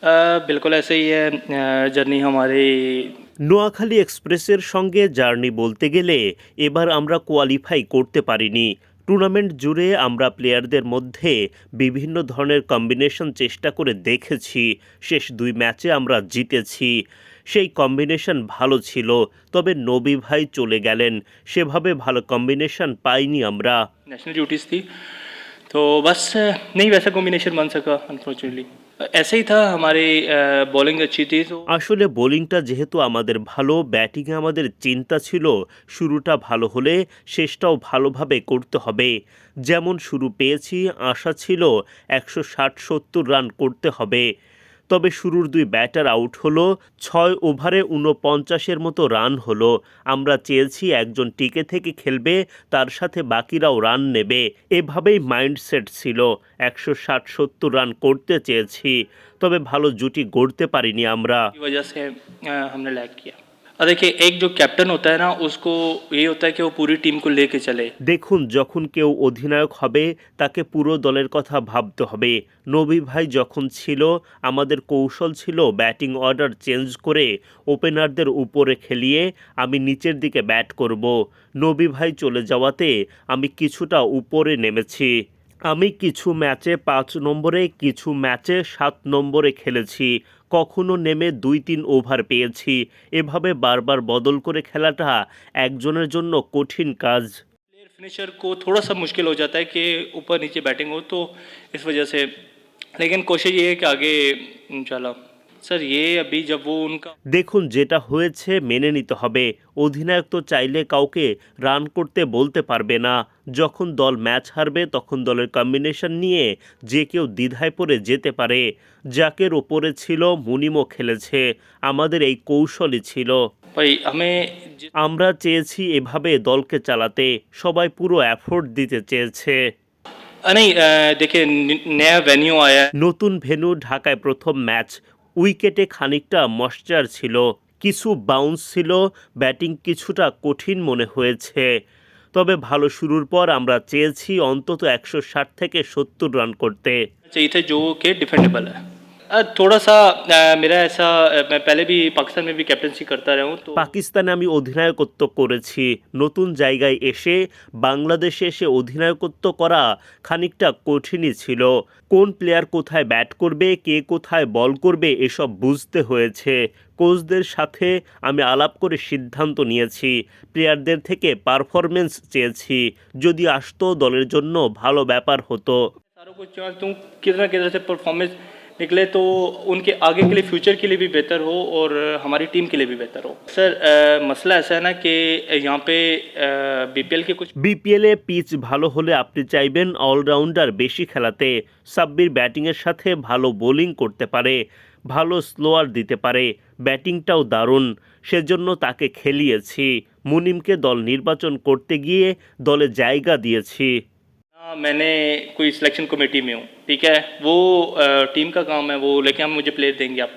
बिल्कुल ऐसे ही है। जर्नी हमारी নোয়াখালী এক্সপ্রেসের সঙ্গে জার্নি বলতে গেলে এবার আমরা কোয়ালিফাই করতে পারিনি। টুর্নামেন্ট জুড়ে আমরা প্লেয়ারদের মধ্যে বিভিন্ন ধরনের কম্বিনেশন চেষ্টা করে দেখেছি। শেষ ২ ম্যাচে আমরা জিতেছি। সেই কম্বিনেশন ভালো ছিল, তবে নবী ভাই চলে গেলেন। সেভাবে ভালো কম্বিনেশন পাইনি আমরা। नेशनल ड्यूटीज़ थी, तो बस नहीं वैसा कॉम्बिनेशन बन सका अनफॉर्चुनेटली। ऐसे ही था, हमारी बॉलिंग अच्छी थी तो আসলে বোলিংটা যেহেতু আমাদের ভালো, ব্যাটিংয়ে আমাদের চিন্তা ছিল শুরুটা ভালো হলে শেষটাও ভালোভাবে করতে হবে। যেমন শুরু পেয়েছি, আশা ছিল ১৬০-৭০ রান করতে হবে। তবে শুরুর ২ ব্যাটার আউট হলো, ৬ ওভারে ৪৯-এর মতো রান হলো। আমরা চেয়েছি একজন টিকে থেকে খেলবে, তার সাথে বাকিরাও রান নেবে। এভাবেই মাইন্ডসেট ছিল। ১৬০-৭০ রান করতে চেয়েছি, তবে ভালো জুটি গড়তে পারিনি আমরা। की वजह से हमने लैग किया। और देखिए एक जो कैप्टन होता है ना, उसको ये होता है कि वो पूरी टीम को लेके चले। দেখুন, যখন কেউ অধিনায়ক হবে তাকে পুরো দলের কথা ভাবতে হবে। নবী ভাই যখন ছিল, আমাদের কৌশল ছিল ব্যাটিং অর্ডার চেঞ্জ করে ওপেনারদের উপরে খেলিয়ে আমি নিচের দিকে ব্যাট করব। নবী ভাই চলে যাওয়াতে আমি কিছুটা উপরে নেমেছি। আমি কিছু ম্যাচে ৫ নম্বরে, কিছু ম্যাচে ৭ নম্বরে খেলেছি। কখনো নেমে ২-৩ ওভার পেয়েছি। এভাবে বারবার বদল করে খেলাটা একজনের জন্য কঠিন কাজ। प्लेयर फिनिशर को थोड़ा सा मुश्किल हो जाता है कि ऊपर नीचे बैटिंग हो, तो इस वजह से। लेकिन कोशिश ये है कि आगे इंशाल्लाह। सर ये अभी जब वो उनका দেখুন, যেটা হয়েছে মেনে নিতে হবে। অধিনায়ক তো চাইলে কাউকে রান করতে বলতে পারবে না। যখন দল ম্যাচ হারবে তখন দলের কম্বিনেশন নিয়ে যে কেউ দ্বিধায় পড়ে যেতে পারে। জাকের ওপরে ছিল, মুনিমও খেলেছে। আমাদের এই কৌশলই ছিল। भाई हमें আমরা চেয়েছি এভাবে দলকে চালাতে। সবাই পুরো এফোর্ট দিতে চেয়েছে। नहीं देखिए नया वेन्यू आया है। নতুন ভেন্যু, ঢাকায় প্রথম ম্যাচ। উইকেটে খানিকটা ময়েশ্চার ছিল, কিছু বাউন্স ছিল, ব্যাটিং কিছুটা কঠিন মনে হয়েছে। তবে ভালো শুরুর পর আমরা চেয়েছি অন্তত ১৬০ থেকে ৭০ রান করতে। चाहिए थे जो कि डिफेंडेबल है। थोड़ा सा मेरा ऐसा मैं पहले भी पाकिस्तान में भी कैप्टनसी करता रहा हूँ, तो পাকিস্তানে আমি অধিনায়কত্ব করেছি। নতুন জায়গায় এসে বাংলাদেশে এসে অধিনায়কত্ব করা খানিকটা কঠিনই ছিল। কোন প্লেয়ার কোথায় ব্যাট করবে, কে কোথায় বল করবে, এসব বুঝতে হয়েছে। কোচদের সাথে আমি আলাপ করে সিদ্ধান্ত নিয়েছি। প্লেয়ারদের থেকে পারফরমেন্স চেয়েছি। যদি আসতো দলের জন্য ভালো ব্যাপার হতো। सारों को चांस दूँ किधर ना किधर से परफॉर्मेंस निकले तो उनके आगे के लिए फ्यूचर के लिए भी बेहतर हो और हमारी टीम के लिए भी बेहतर हो। सर मसला ऐसा है ना कि यहाँ पे बीपीएल के कुछ বিপিএলে পিচ ভালো হলে আপনি চাইবেন অলরাউন্ডার বেশি খেলাতে। সাব্বির ব্যাটিংয়ের সাথে ভালো বোলিং করতে পারে, ভালো স্লোয়ার দিতে পারে, ব্যাটিংটাও দারুণ। সেজন্য তাকে খেলিয়েছি। মুনিমকে দল নির্বাচন করতে গিয়ে দলে জায়গা দিয়েছি। मैंने कोई सिलेक्शन कमेटी में हूँ, ठीक है। वो टीम का काम है, वो लेके हम मुझे प्लेयर देंगे आप।